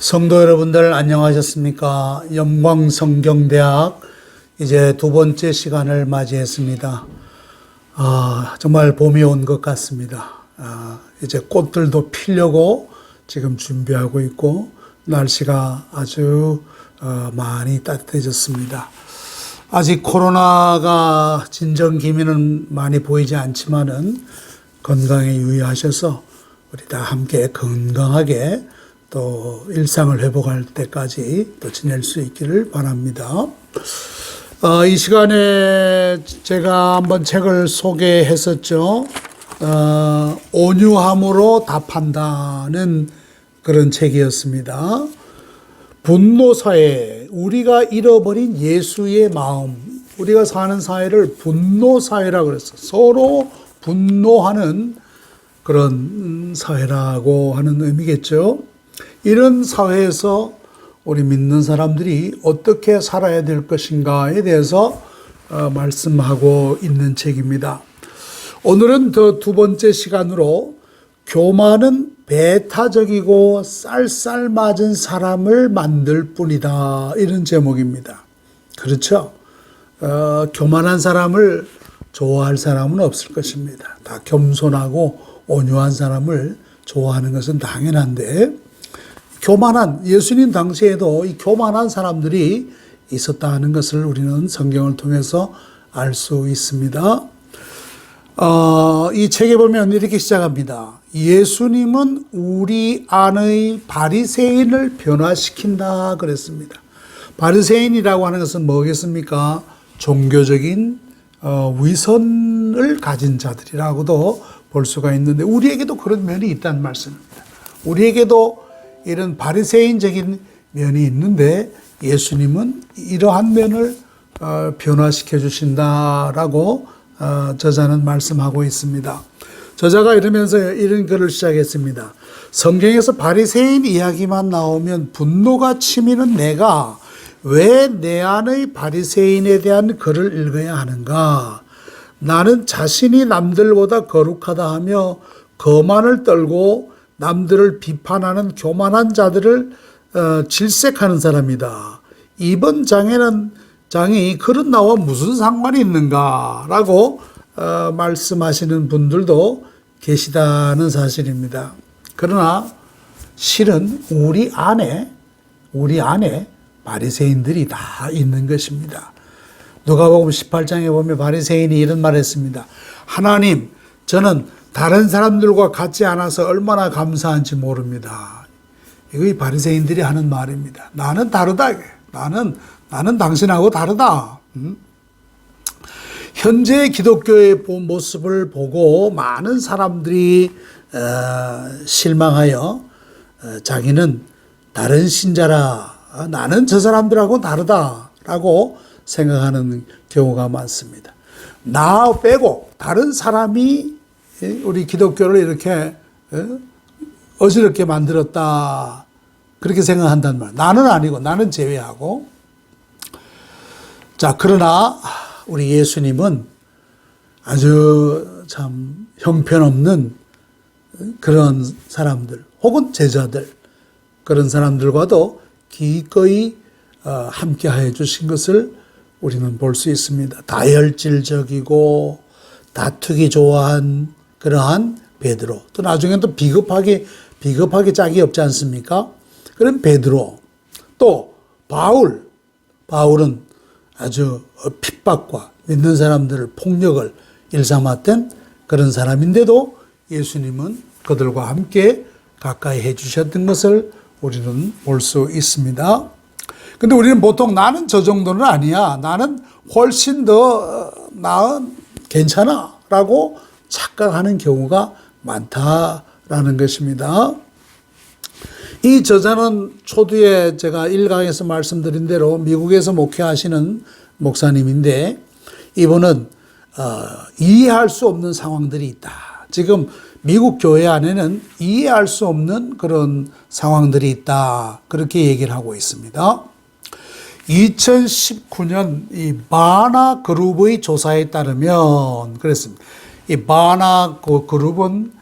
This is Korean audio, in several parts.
성도 여러분들 안녕하셨습니까? 영광성경대학 이제 두 번째 시간을 맞이했습니다. 정말 봄이 온 것 같습니다. 이제 꽃들도 피려고 지금 준비하고 있고 날씨가 아주 많이 따뜻해졌습니다. 아직 코로나가 진정 기미는 많이 보이지 않지만은 건강에 유의하셔서 우리 다 함께 건강하게 또 일상을 회복할 때까지 또 지낼 수 있기를 바랍니다. 이 시간에 제가 한번 책을 소개했었죠. 온유함으로 답한다는 그런 책이었습니다. 분노사회, 우리가 잃어버린 예수의 마음, 우리가 사는 사회를 분노사회라고 그랬어요. 서로 분노하는 그런 사회라고 하는 의미겠죠. 이런 사회에서 우리 믿는 사람들이 어떻게 살아야 될 것인가에 대해서 말씀하고 있는 책입니다. 오늘은 더 두 번째 시간으로 교만은 배타적이고 쌀쌀맞은 사람을 만들 뿐이다, 이런 제목입니다. 그렇죠? 교만한 사람을 좋아할 사람은 없을 것입니다. 다 겸손하고 온유한 사람을 좋아하는 것은 당연한데, 교만한, 예수님 당시에도 이 교만한 사람들이 있었다는 것을 우리는 성경을 통해서 알 수 있습니다. 이 책에 보면 이렇게 시작합니다. 예수님은 우리 안의 바리새인을 변화시킨다 그랬습니다. 바리새인이라고 하는 것은 뭐겠습니까? 종교적인 위선을 가진 자들이라고도 볼 수가 있는데, 우리에게도 그런 면이 있다는 말씀입니다. 우리에게도 이런 바리새인적인 면이 있는데 예수님은 이러한 면을 변화시켜 주신다라고 저자는 말씀하고 있습니다. 저자가 이러면서 이런 글을 시작했습니다. 성경에서 바리새인 이야기만 나오면 분노가 치미는 내가 왜 내 안의 바리새인에 대한 글을 읽어야 하는가? 나는 자신이 남들보다 거룩하다 하며 거만을 떨고 남들을 비판하는 교만한 자들을 질색하는 사람이다. 이번 장이 그런 나와 무슨 상관이 있는가라고 말씀하시는 분들도 계시다는 사실입니다. 그러나 실은 우리 안에 바리새인들이 다 있는 것입니다. 누가복음 18장에 보면 바리새인이 이런 말을 했습니다. 하나님, 저는 다른 사람들과 같지 않아서 얼마나 감사한지 모릅니다. 이거 이 바리새인들이 하는 말입니다. 나는 다르다. 나는 당신하고 다르다. 현재 기독교의 모습을 보고 많은 사람들이 실망하여 자기는 다른 신자라, 나는 저 사람들하고 다르다라고 생각하는 경우가 많습니다. 나 빼고 다른 사람이 우리 기독교를 이렇게 어지럽게 만들었다, 그렇게 생각한단 말이에요. 나는 아니고, 나는 제외하고. 자, 그러나 우리 예수님은 아주 참 형편없는 그런 사람들 혹은 제자들, 그런 사람들과도 기꺼이 함께 하여 주신 것을 우리는 볼 수 있습니다. 다혈질적이고 다투기 좋아한 그러한 베드로, 또 나중엔 또 비겁하게 짝이 없지 않습니까? 그런 베드로, 또 바울은 아주 핍박과 믿는 사람들을 폭력을 일삼았던 그런 사람인데도 예수님은 그들과 함께 가까이 해 주셨던 것을 우리는 볼 수 있습니다. 근데 우리는 보통 나는 저 정도는 아니야, 나는 훨씬 더 나은 괜찮아 라고 착각하는 경우가 많다라는 것입니다. 이 저자는 초두에 제가 1강에서 말씀드린 대로 미국에서 목회하시는 목사님인데, 이분은 이해할 수 없는 상황들이 있다. 지금 미국 교회 안에는 이해할 수 없는 그런 상황들이 있다, 그렇게 얘기를 하고 있습니다. 2019년 이 바나 그룹의 조사에 따르면 그랬습니다. 이 바나 그룹은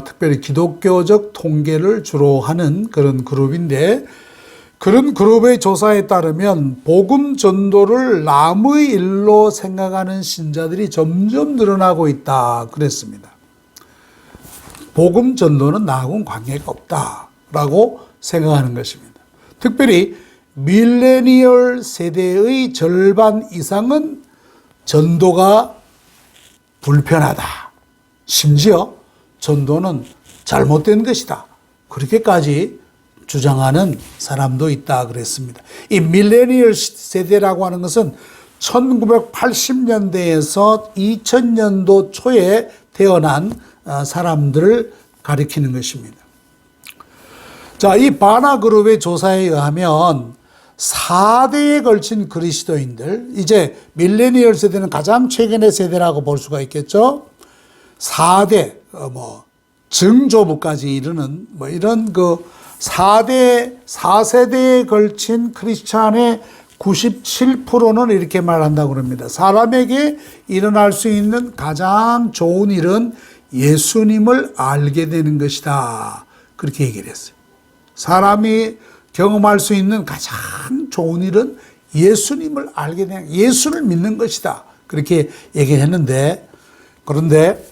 특별히 기독교적 통계를 주로 하는 그런 그룹인데, 그런 그룹의 조사에 따르면 복음 전도를 남의 일로 생각하는 신자들이 점점 늘어나고 있다 그랬습니다. 복음 전도는 나하고는 관계가 없다라고 생각하는 것입니다. 특별히 밀레니얼 세대의 절반 이상은 전도가 불편하다. 심지어 전도는 잘못된 것이다. 그렇게까지 주장하는 사람도 있다 그랬습니다. 이 밀레니얼 세대라고 하는 것은 1980년대에서 2000년도 초에 태어난 사람들을 가리키는 것입니다. 자, 이 바나 그룹의 조사에 의하면 4대에 걸친 그리스도인들, 이제 밀레니얼 세대는 가장 최근의 세대라고 볼 수가 있겠죠. 4대, 증조부까지 이르는 이런 4세대에 걸친 크리스찬의 97%는 이렇게 말한다고 합니다. 사람에게 일어날 수 있는 가장 좋은 일은 예수님을 알게 되는 것이다. 그렇게 얘기를 했어요. 사람이 경험할 수 있는 가장 좋은 일은 예수님을 알게 되는, 예수를 믿는 것이다. 그렇게 얘기를 했는데, 그런데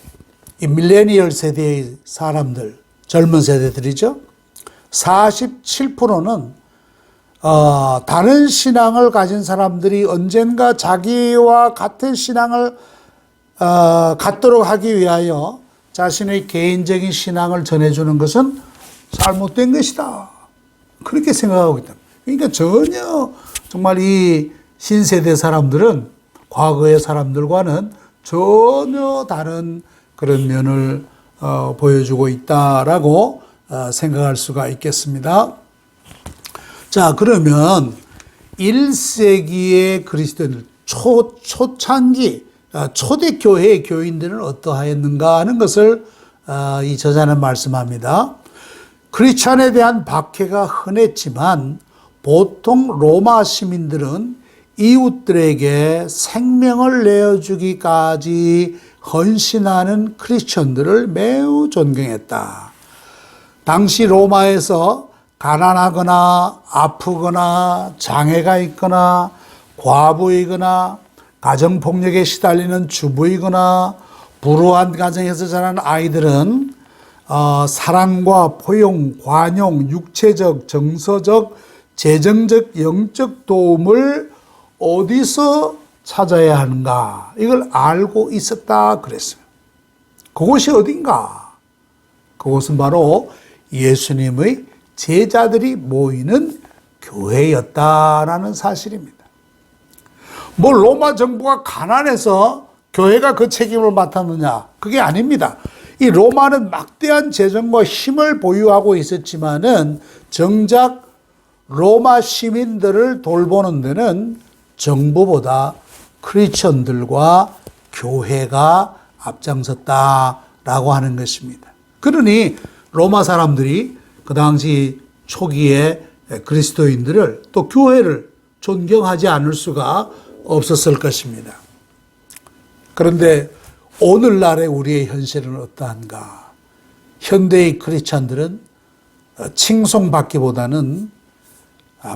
이 밀레니얼 세대의 사람들, 젊은 세대들이죠. 47%는 다른 신앙을 가진 사람들이 언젠가 자기와 같은 신앙을 갖도록 하기 위하여 자신의 개인적인 신앙을 전해주는 것은 잘못된 것이다. 그렇게 생각하고 있다. 그러니까 전혀 정말 이 신세대 사람들은 과거의 사람들과는 전혀 다른 그런 면을 보여주고 있다라고 생각할 수가 있겠습니다. 자, 그러면 1세기의 그리스도인들, 초창기, 초대교회의 교인들은 어떠하였는가 하는 것을 이 저자는 말씀합니다. 크리스찬에 대한 박해가 흔했지만 보통 로마 시민들은 이웃들에게 생명을 내어주기까지 헌신하는 크리스천들을 매우 존경했다. 당시 로마에서 가난하거나 아프거나 장애가 있거나 과부이거나 가정폭력에 시달리는 주부이거나 불우한 가정에서 자란 아이들은 사랑과 포용, 관용, 육체적, 정서적, 재정적, 영적 도움을 어디서 찾아야 하는가? 이걸 알고 있었다 그랬어요. 그곳이 어딘가? 그곳은 바로 예수님의 제자들이 모이는 교회였다라는 사실입니다. 로마 정부가 가난해서 교회가 그 책임을 맡았느냐? 그게 아닙니다. 이 로마는 막대한 재정과 힘을 보유하고 있었지만은 정작 로마 시민들을 돌보는 데는 정부보다 크리스천들과 교회가 앞장섰다라고 하는 것입니다. 그러니 로마 사람들이 그 당시 초기에 그리스도인들을 또 교회를 존경하지 않을 수가 없었을 것입니다. 그런데 오늘날의 우리의 현실은 어떠한가? 현대의 크리스찬들은 칭송받기보다는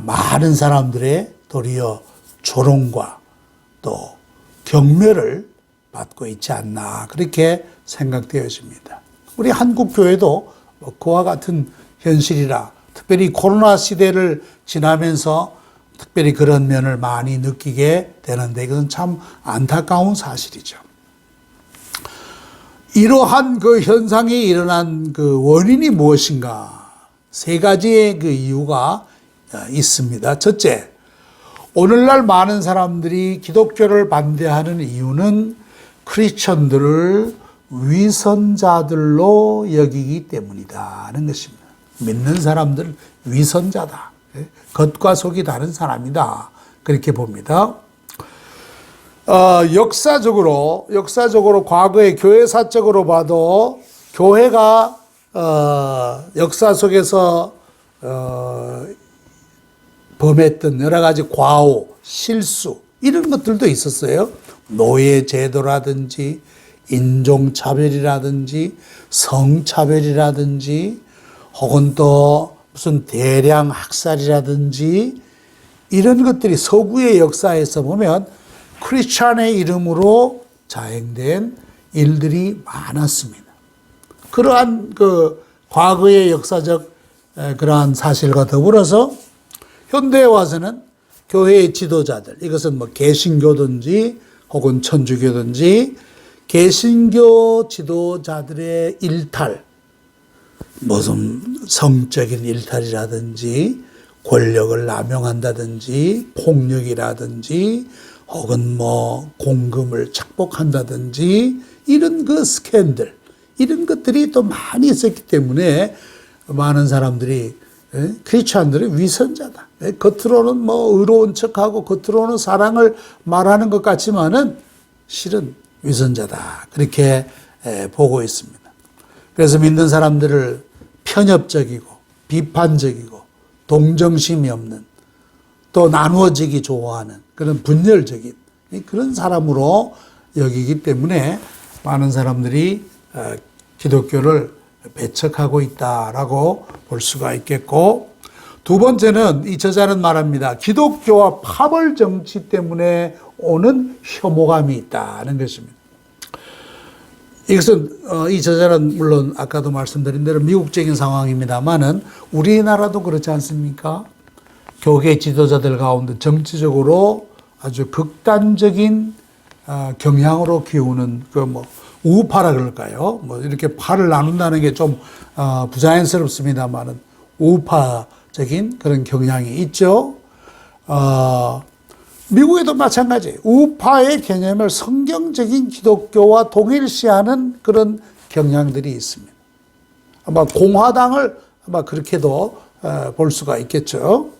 많은 사람들의 도리어 조롱과 또 경멸을 받고 있지 않나 그렇게 생각되어집니다. 우리 한국 교회도 그와 같은 현실이라 특별히 코로나 시대를 지나면서 특별히 그런 면을 많이 느끼게 되는데 이것은 참 안타까운 사실이죠. 이러한 그 현상이 일어난 그 원인이 무엇인가? 세 가지의 그 이유가 있습니다. 첫째, 오늘날 많은 사람들이 기독교를 반대하는 이유는 크리스천들을 위선자들로 여기기 때문이다는 것입니다. 믿는 사람들 위선자다. 겉과 속이 다른 사람이다. 그렇게 봅니다. 역사적으로 과거의 교회사적으로 봐도 교회가 역사 속에서 범했던 여러 가지 과오, 실수 이런 것들도 있었어요. 노예 제도라든지 인종차별이라든지 성차별이라든지 혹은 또 무슨 대량 학살이라든지 이런 것들이 서구의 역사에서 보면 크리스찬의 이름으로 자행된 일들이 많았습니다. 그러한 그 과거의 역사적 그러한 사실과 더불어서 현대에 와서는 교회의 지도자들, 이것은 뭐 개신교든지 혹은 천주교든지 개신교 지도자들의 일탈, 무슨 성적인 일탈이라든지 권력을 남용한다든지 폭력이라든지 혹은 뭐 공금을 착복한다든지 이런 그 스캔들, 이런 것들이 또 많이 있었기 때문에 많은 사람들이 크리스찬들은 위선자다. 겉으로는 뭐 의로운 척하고 겉으로는 사랑을 말하는 것 같지만은 실은 위선자다. 그렇게 보고 있습니다. 그래서 믿는 사람들을 편협적이고 비판적이고 동정심이 없는 또 나누어지기 좋아하는 그런 분열적인 그런 사람으로 여기기 때문에 많은 사람들이 기독교를 배척하고 있다라고 볼 수가 있겠고, 두 번째는 이 저자는 말합니다. 기독교와 파벌 정치 때문에 오는 혐오감이 있다는 것입니다. 이것은 이 저자는 물론 아까도 말씀드린 대로 미국적인 상황입니다만은 우리나라도 그렇지 않습니까? 교계 지도자들 가운데 정치적으로 아주 극단적인 경향으로 기우는 그 뭐 우파라 그럴까요? 뭐 이렇게 파를 나눈다는 게 좀 부자연스럽습니다만은 우파적인 그런 경향이 있죠. 미국에도 마찬가지. 우파의 개념을 성경적인 기독교와 동일시하는 그런 경향들이 있습니다. 아마 공화당을 아마 그렇게도 볼 수가 있겠죠.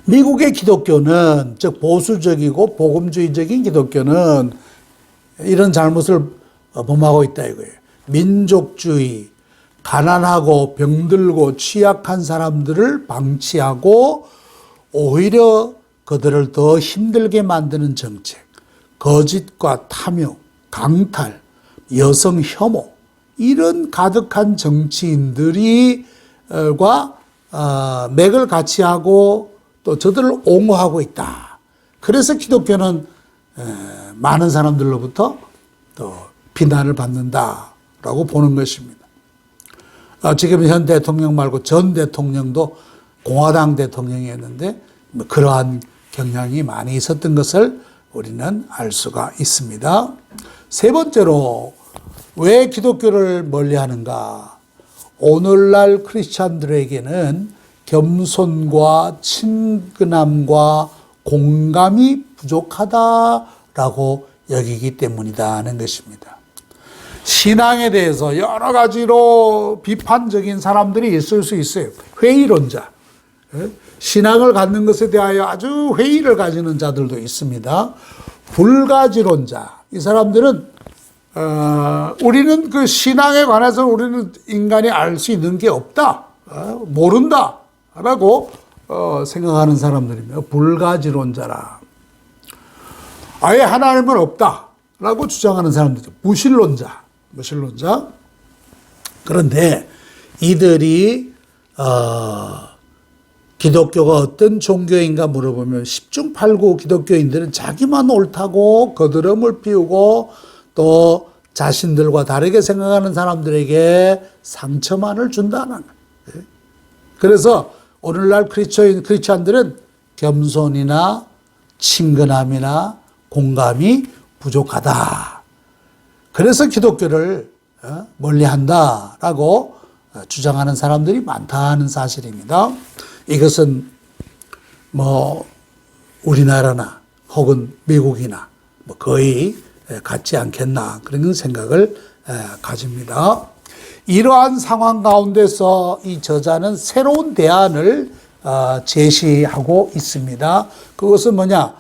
미국의 기독교는, 즉 보수적이고 복음주의적인 기독교는 이런 잘못을 범하고 있다 이거예요. 민족주의, 가난하고 병들고 취약한 사람들을 방치하고 오히려 그들을 더 힘들게 만드는 정책, 거짓과 탐욕, 강탈, 여성 혐오, 이런 가득한 정치인들이 맥을 같이 하고 또 저들을 옹호하고 있다. 그래서 기독교는 많은 사람들로부터 또 비난을 받는다라고 보는 것입니다. 지금 현 대통령 말고 전 대통령도 공화당 대통령이었는데 그러한 경향이 많이 있었던 것을 우리는 알 수가 있습니다. 세 번째로 왜 기독교를 멀리하는가? 오늘날 크리스찬들에게는 겸손과 친근함과 공감이 부족하다라고 여기기 때문이라는 것입니다. 신앙에 대해서 여러 가지로 비판적인 사람들이 있을 수 있어요. 회의론자. 신앙을 갖는 것에 대하여 아주 회의를 가지는 자들도 있습니다. 불가지론자. 이 사람들은 우리는 그 신앙에 관해서 우리는 인간이 알 수 있는 게 없다. 모른다라고 생각하는 사람들이며 불가지론자라. 아예 하나님은 없다라고 주장하는 사람들이죠. 무신론자. 그런데 이들이 기독교가 어떤 종교인가 물어보면 10중 8구 기독교인들은 자기만 옳다고 거드름을 피우고 또 자신들과 다르게 생각하는 사람들에게 상처만을 준다는 거예요. 그래서 오늘날 크리스찬들은 겸손이나 친근함이나 공감이 부족하다. 그래서 기독교를 멀리한다라고 주장하는 사람들이 많다는 사실입니다. 이것은 뭐 우리나라나 혹은 미국이나 뭐 거의 같지 않겠나 그런 생각을 가집니다. 이러한 상황 가운데서 이 저자는 새로운 대안을 제시하고 있습니다. 그것은 뭐냐?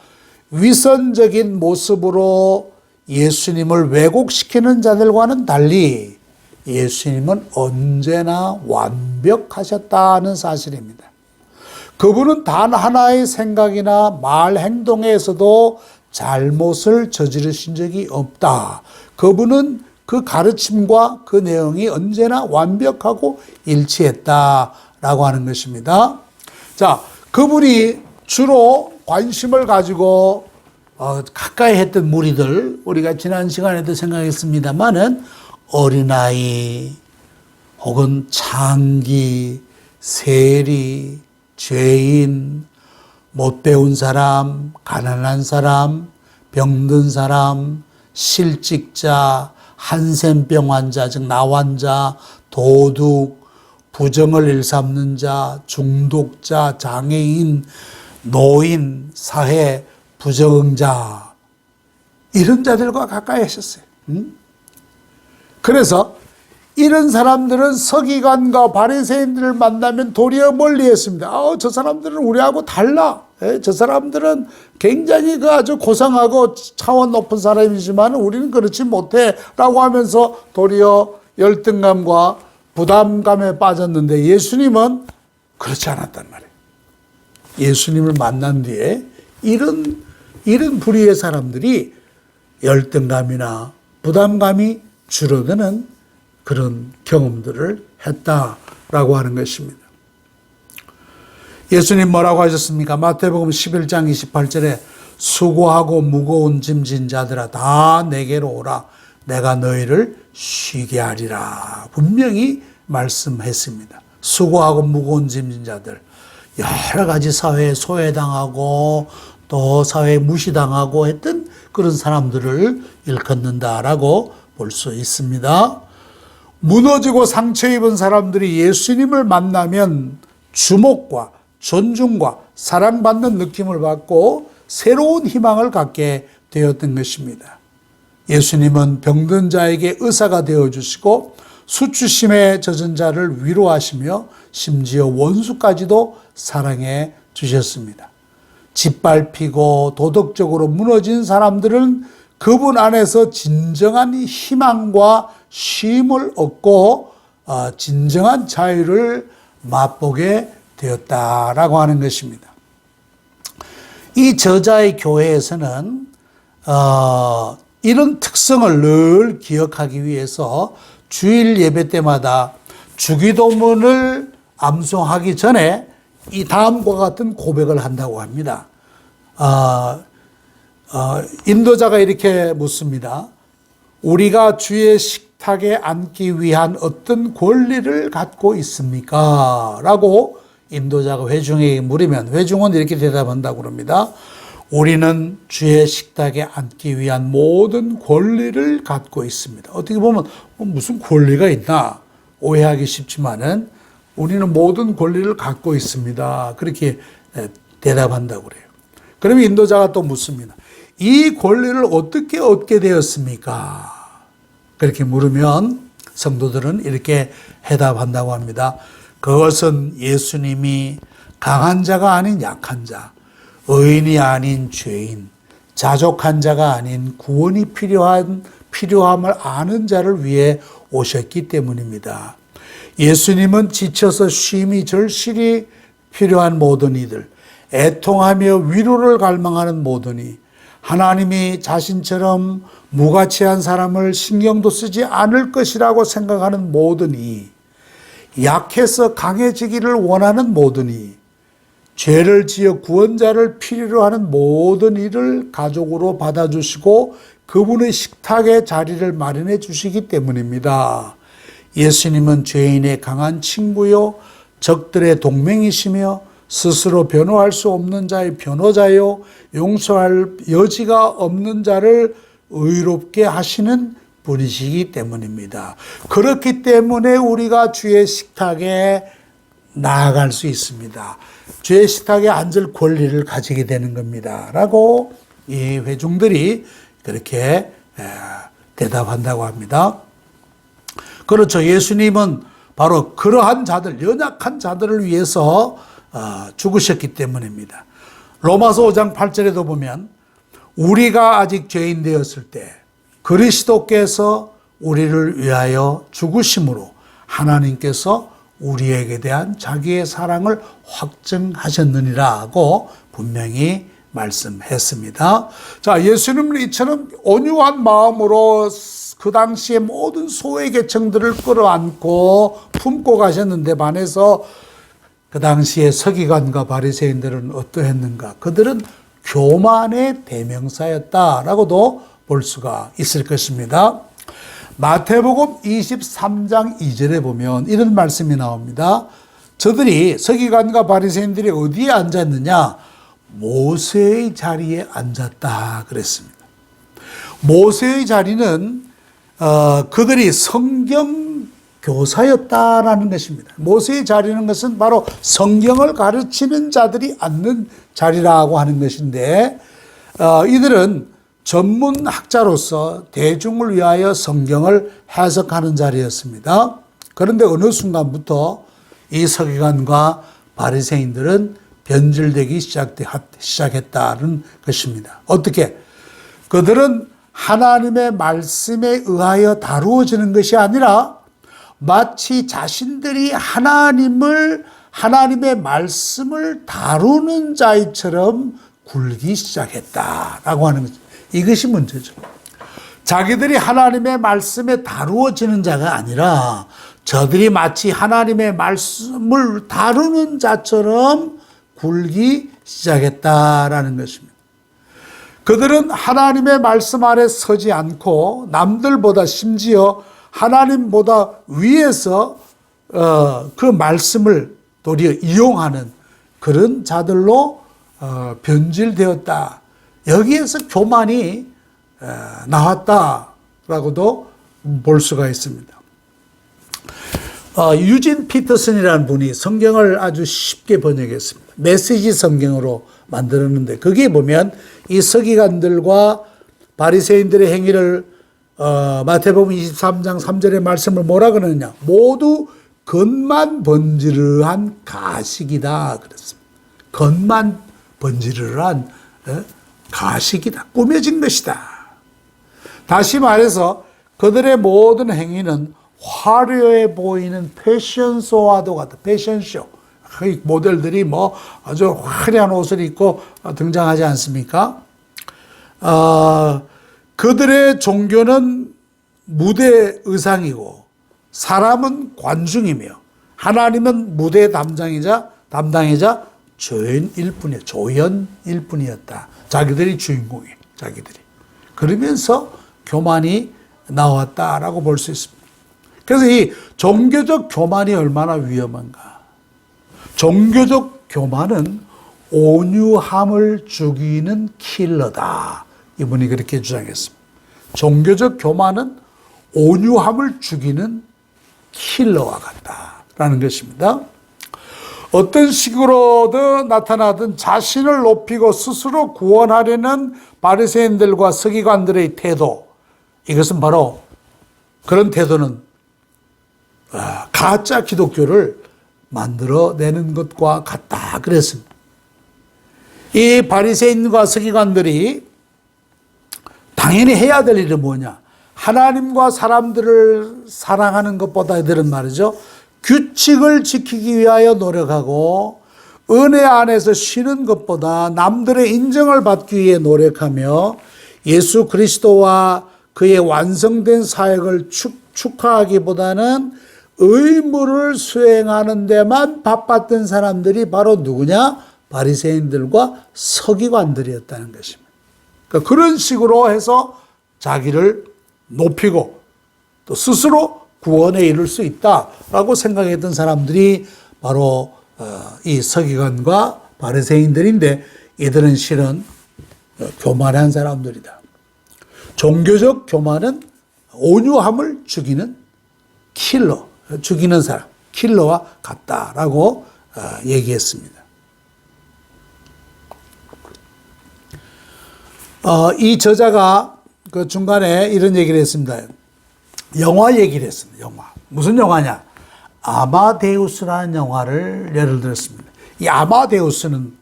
위선적인 모습으로 예수님을 왜곡시키는 자들과는 달리 예수님은 언제나 완벽하셨다는 사실입니다. 그분은 단 하나의 생각이나 말, 행동에서도 잘못을 저지르신 적이 없다. 그분은 그 가르침과 그 내용이 언제나 완벽하고 일치했다라고 하는 것입니다. 자, 그분이 주로 관심을 가지고 가까이 했던 무리들, 우리가 지난 시간에도 생각했습니다마는 어린아이 혹은 창기, 세리, 죄인, 못 배운 사람, 가난한 사람, 병든 사람, 실직자, 한센병 환자, 즉 나환자, 도둑, 부정을 일삼는 자, 중독자, 장애인, 노인, 사회 부정자, 이런 자들과 가까이 하셨어요. 그래서 이런 사람들은 서기관과 바리새인들을 만나면 도리어 멀리했습니다. 저 사람들은 우리하고 달라. 저 사람들은 굉장히 아주 고상하고 차원 높은 사람이지만 우리는 그렇지 못해라고 하면서 도리어 열등감과 부담감에 빠졌는데 예수님은 그렇지 않았단 말이에요. 예수님을 만난 뒤에 이런 부류의 사람들이 열등감이나 부담감이 줄어드는 그런 경험들을 했다라고 하는 것입니다. 예수님 뭐라고 하셨습니까? 마태복음 11장 28절에 수고하고 무거운 짐진 자들아 다 내게로 오라 내가 너희를 쉬게 하리라 분명히 말씀했습니다. 수고하고 무거운 짐진 자들, 여러 가지 사회에 소외당하고 또 사회에 무시당하고 했던 그런 사람들을 일컫는다라고 볼 수 있습니다. 무너지고 상처 입은 사람들이 예수님을 만나면 주목과 존중과 사랑받는 느낌을 받고 새로운 희망을 갖게 되었던 것입니다. 예수님은 병든 자에게 의사가 되어주시고 수치심에 젖은 자를 위로하시며 심지어 원수까지도 사랑해 주셨습니다. 짓밟히고 도덕적으로 무너진 사람들은 그분 안에서 진정한 희망과 쉼을 얻고 진정한 자유를 맛보게 되었다라고 하는 것입니다. 이 저자의 교회에서는 이런 특성을 늘 기억하기 위해서 주일 예배 때마다 주기도문을 암송하기 전에 이 다음과 같은 고백을 한다고 합니다. 인도자가 이렇게 묻습니다. 우리가 주의 식탁에 앉기 위한 어떤 권리를 갖고 있습니까? 라고 인도자가 회중에게 물으면 회중은 이렇게 대답한다고 합니다. 우리는 주의 식탁에 앉기 위한 모든 권리를 갖고 있습니다. 어떻게 보면 무슨 권리가 있나 오해하기 쉽지만은 우리는 모든 권리를 갖고 있습니다. 그렇게 대답한다고 그래요. 그러면 인도자가 또 묻습니다. 이 권리를 어떻게 얻게 되었습니까? 그렇게 물으면 성도들은 이렇게 해답한다고 합니다. 그것은 예수님이 강한 자가 아닌 약한 자, 의인이 아닌 죄인, 자족한 자가 아닌 구원이 필요함을 아는 자를 위해 오셨기 때문입니다. 예수님은 지쳐서 쉼이 절실히 필요한 모든 이들, 애통하며 위로를 갈망하는 모든 이, 하나님이 자신처럼 무가치한 사람을 신경도 쓰지 않을 것이라고 생각하는 모든 이, 약해서 강해지기를 원하는 모든 이, 죄를 지어 구원자를 필요로 하는 모든 이를 가족으로 받아주시고 그분의 식탁에 자리를 마련해 주시기 때문입니다. 예수님은 죄인의 강한 친구요, 적들의 동맹이시며 스스로 변호할 수 없는 자의 변호자요, 용서할 여지가 없는 자를 의롭게 하시는 분이시기 때문입니다. 그렇기 때문에 우리가 주의 식탁에 나아갈 수 있습니다. 주의 식탁에 앉을 권리를 가지게 되는 겁니다. 라고 이 회중들이 그렇게 대답한다고 합니다. 그렇죠. 예수님은 바로 그러한 자들, 연약한 자들을 위해서 죽으셨기 때문입니다. 로마서 5장 8절에도 보면 우리가 아직 죄인 되었을 때 그리스도께서 우리를 위하여 죽으심으로 하나님께서 우리에게 대한 자기의 사랑을 확증하셨느니라고 분명히 말씀했습니다. 자, 예수님은 이처럼 온유한 마음으로 그 당시에 모든 소외 계층들을 끌어안고 품고 가셨는데 반해서 그 당시에 서기관과 바리새인들은 어떠했는가? 그들은 교만의 대명사였다라고도 볼 수가 있을 것입니다. 마태복음 23장 2절에 보면 이런 말씀이 나옵니다. 저들이 서기관과 바리새인들이 어디에 앉았느냐? 모세의 자리에 앉았다 그랬습니다. 모세의 자리는 그들이 성경 교사였다라는 것입니다. 모세의 자리는 것은 바로 성경을 가르치는 자들이 앉는 자리라고 하는 것인데 이들은 전문 학자로서 대중을 위하여 성경을 해석하는 자리였습니다. 그런데 어느 순간부터 이 서기관과 바리새인들은 변질되기 시작했다는 것입니다. 어떻게? 그들은 하나님의 말씀에 의하여 다루어지는 것이 아니라 마치 자신들이 하나님의 말씀을 다루는 자처럼 굴기 시작했다라고 하는 거죠. 이것이 문제죠. 자기들이 하나님의 말씀에 다루어지는 자가 아니라 저들이 마치 하나님의 말씀을 다루는 자처럼 굴기 시작했다라는 것입니다. 그들은 하나님의 말씀 아래 서지 않고 남들보다 심지어 하나님보다 위에서 그 말씀을 도리어 이용하는 그런 자들로 변질되었다. 여기에서 교만이 나왔다라고도 볼 수가 있습니다. 유진 피터슨이라는 분이 성경을 아주 쉽게 번역했습니다. 메시지 성경으로 만들었는데 거기에 보면 이 서기관들과 바리새인들의 행위를 마태복음 23장 3절의 말씀을 뭐라 그러느냐? 모두 겉만 번지르르한 가식이다 그랬습니다. 겉만 번지르르한 가식이다. 꾸며진 것이다. 다시 말해서 그들의 모든 행위는 화려해 보이는 패션쇼와도 같다. 패션쇼. 그 모델들이 뭐 아주 화려한 옷을 입고 등장하지 않습니까? 그들의 종교는 무대 의상이고 사람은 관중이며 하나님은 무대 담당이자 조연일 뿐이었다. 자기들이 주인공이에요. 자기들이. 그러면서 교만이 나왔다라고 볼 수 있습니다. 그래서 이 종교적 교만이 얼마나 위험한가. 종교적 교만은 온유함을 죽이는 킬러다. 이분이 그렇게 주장했습니다. 종교적 교만은 온유함을 죽이는 킬러와 같다라는 것입니다. 어떤 식으로든 나타나든 자신을 높이고 스스로 구원하려는 바리새인들과 서기관들의 태도, 이것은 바로 그런 태도는 가짜 기독교를 만들어내는 것과 같다 그랬습니다. 이 바리새인과 서기관들이 당연히 해야 될 일은 뭐냐? 하나님과 사람들을 사랑하는 것보다 이들은 말이죠. 규칙을 지키기 위하여 노력하고 은혜 안에서 쉬는 것보다 남들의 인정을 받기 위해 노력하며 예수 그리스도와 그의 완성된 사역을 축하하기보다는 의무를 수행하는 데만 바빴던 사람들이 바로 누구냐? 바리새인들과 서기관들이었다는 것입니다. 그러니까 그런 식으로 해서 자기를 높이고 또 스스로 구원에 이를 수 있다라고 생각했던 사람들이 바로 이 서기관과 바리새인들인데 이들은 실은 교만한 사람들이다. 종교적 교만은 온유함을 죽이는 킬러, 죽이는 사람, 킬러와 같다라고 얘기했습니다. 이 저자가 그 중간에 이런 얘기를 했습니다. 영화 얘기를 했습니다. 영화. 무슨 영화냐? 아마데우스라는 영화를 예를 들었습니다. 이 아마데우스는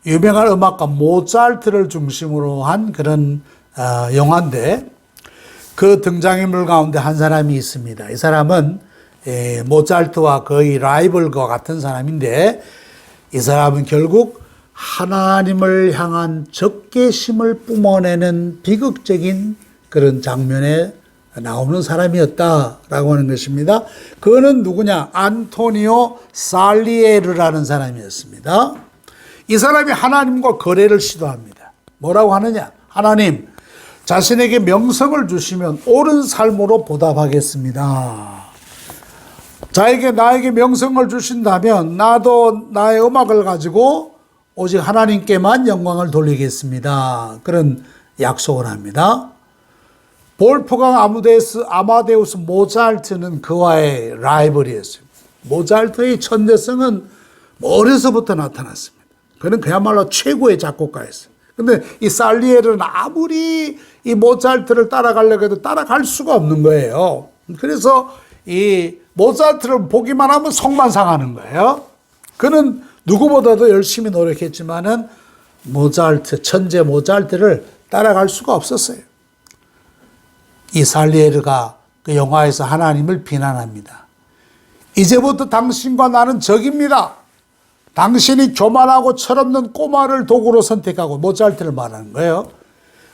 유명한 음악가 모차르트를 중심으로 한 그런 영화인데 그 등장인물 가운데 한 사람이 있습니다. 이 사람은 모차르트와 거의 라이벌과 같은 사람인데 이 사람은 결국 하나님을 향한 적개심을 뿜어내는 비극적인 그런 장면에 나오는 사람이었다라고 하는 것입니다. 그는 누구냐? 안토니오 살리에르라는 사람이었습니다. 이 사람이 하나님과 거래를 시도합니다. 뭐라고 하느냐? 하나님, 자신에게 명성을 주시면 옳은 삶으로 보답하겠습니다. 나에게 명성을 주신다면 나도 나의 음악을 가지고 오직 하나님께만 영광을 돌리겠습니다. 그런 약속을 합니다. 볼프강 아마데우스 모차르트는 그와의 라이벌이었어요. 모차르트의 천재성은 어려서부터 나타났습니다. 그는 그야말로 최고의 작곡가였어요. 근데 이 살리에르는 아무리 이 모차르트를 따라가려고 해도 따라갈 수가 없는 거예요. 그래서 이 모차르트를 보기만 하면 속만 상하는 거예요. 그는 누구보다도 열심히 노력했지만은 천재 모차르트를 따라갈 수가 없었어요. 이 살리에르가 그 영화에서 하나님을 비난합니다. 이제부터 당신과 나는 적입니다. 당신이 교만하고 철없는 꼬마를 도구로 선택하고, 모차르트를 말하는 거예요.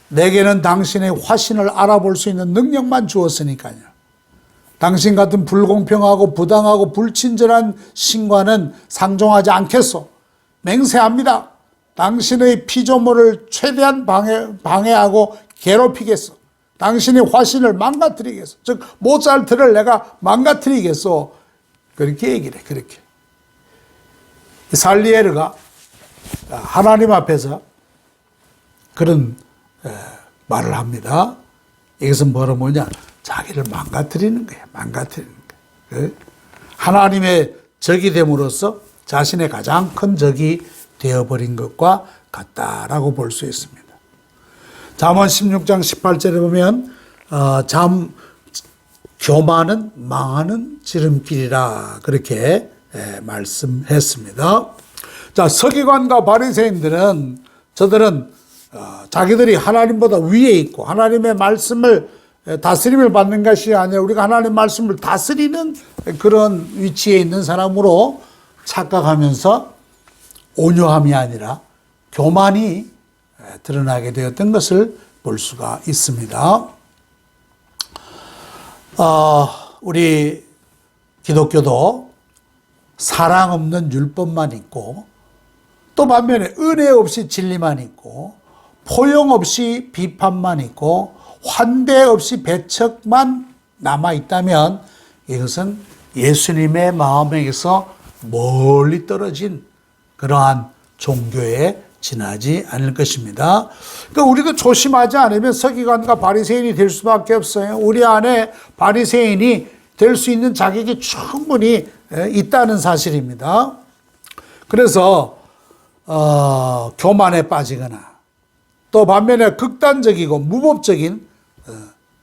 내게는 당신의 화신을 알아볼 수 있는 능력만 주었으니까요. 당신 같은 불공평하고 부당하고 불친절한 신과는 상종하지 않겠소. 맹세합니다. 당신의 피조물을 최대한 방해하고 괴롭히겠소. 당신의 화신을 망가뜨리겠소. 즉 모차르트를 내가 망가뜨리겠소. 그렇게 얘기를 해. 그렇게 살리에르가 하나님 앞에서 그런 말을 합니다. 이것은 뭐냐? 자기를 망가뜨리는 거예요. 망가뜨리는 거예요. 하나님의 적이 됨으로써 자신의 가장 큰 적이 되어버린 것과 같다라고 볼 수 있습니다. 잠언 16장 18절에 보면 교만은 망하는 지름길이라 그렇게 말씀했습니다. 자, 서기관과 바리새인들은 저들은 자기들이 하나님보다 위에 있고 하나님의 말씀을 다스림을 받는 것이 아니라 우리가 하나님의 말씀을 다스리는 그런 위치에 있는 사람으로 착각하면서 온유함이 아니라 교만이 드러나게 되었던 것을 볼 수가 있습니다. 우리 기독교도 사랑 없는 율법만 있고 또 반면에 은혜 없이 진리만 있고 포용 없이 비판만 있고 환대 없이 배척만 남아있다면 이것은 예수님의 마음에서 멀리 떨어진 그러한 종교에 지나지 않을 것입니다. 그러니까 우리도 조심하지 않으면 서기관과 바리새인이 될 수밖에 없어요. 우리 안에 바리새인이 될 수 있는 자격이 충분히 있다는 사실입니다. 그래서 교만에 빠지거나 또 반면에 극단적이고 무법적인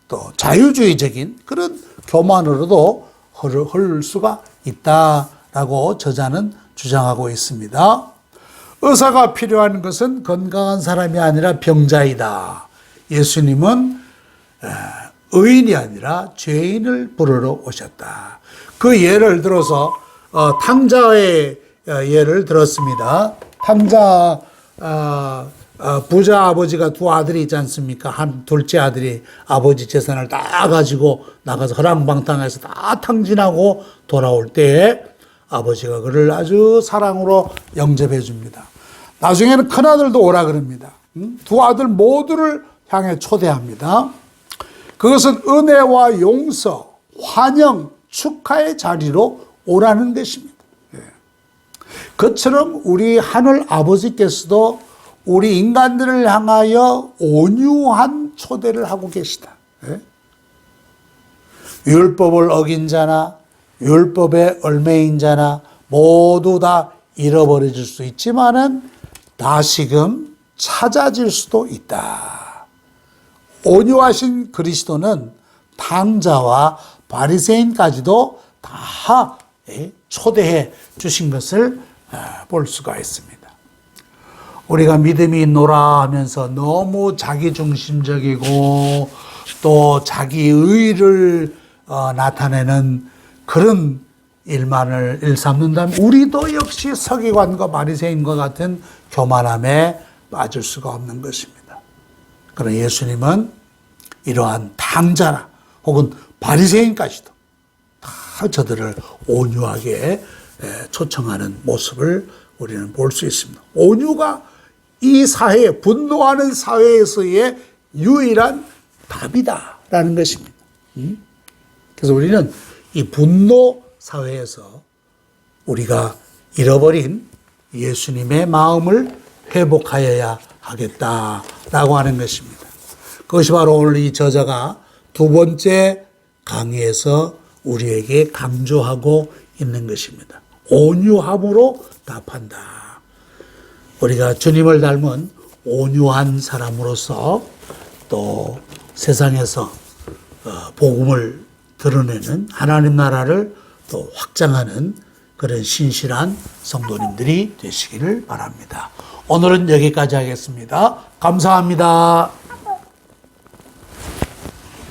또 자유주의적인 그런 교만으로도 흐를 수가 있다라고 저자는 주장하고 있습니다. 의사가 필요한 것은 건강한 사람이 아니라 병자이다. 예수님은 의인이 아니라 죄인을 부르러 오셨다. 그 예를 들어서 탕자의 예를 들었습니다. 탕자 부자 아버지가 두 아들이 있지 않습니까? 둘째 아들이 아버지 재산을 다 가지고 나가서 허랑방탕해서 다 탕진하고 돌아올 때 아버지가 그를 아주 사랑으로 영접해 줍니다. 나중에는 큰아들도 오라 그럽니다. 두 아들 모두를 향해 초대합니다. 그것은 은혜와 용서, 환영, 축하의 자리로 오라는 것입니다. 그처럼 우리 하늘 아버지께서도 우리 인간들을 향하여 온유한 초대를 하고 계시다. 율법을 어긴 자나 율법에 얽매인 자나 모두 다 잃어버려질 수 있지만은 다시금 찾아질 수도 있다. 온유하신 그리스도는 탕자와 바리새인까지도 다 초대해 주신 것을 볼 수가 있습니다. 우리가 믿음이 있노라 하면서 너무 자기중심적이고 또 자기 의를 나타내는 그런 일만을 일삼는다면 우리도 역시 서기관과 바리새인과 같은 교만함에 빠질 수가 없는 것입니다. 그러나 예수님은 이러한 탕자나 혹은 바리새인까지도 다 저들을 온유하게 초청하는 모습을 우리는 볼 수 있습니다. 온유가 이 사회, 분노하는 사회에서의 유일한 답이다라는 것입니다. 그래서 우리는 이 분노 사회에서 우리가 잃어버린 예수님의 마음을 회복하여야 하겠다라고 하는 것입니다. 그것이 바로 오늘 이 저자가 두 번째 강의에서 우리에게 강조하고 있는 것입니다. 온유함으로 답한다. 우리가 주님을 닮은 온유한 사람으로서 또 세상에서 복음을 드러내는 하나님 나라를 또 확장하는 그런 신실한 성도님들이 되시기를 바랍니다. 오늘은 여기까지 하겠습니다. 감사합니다.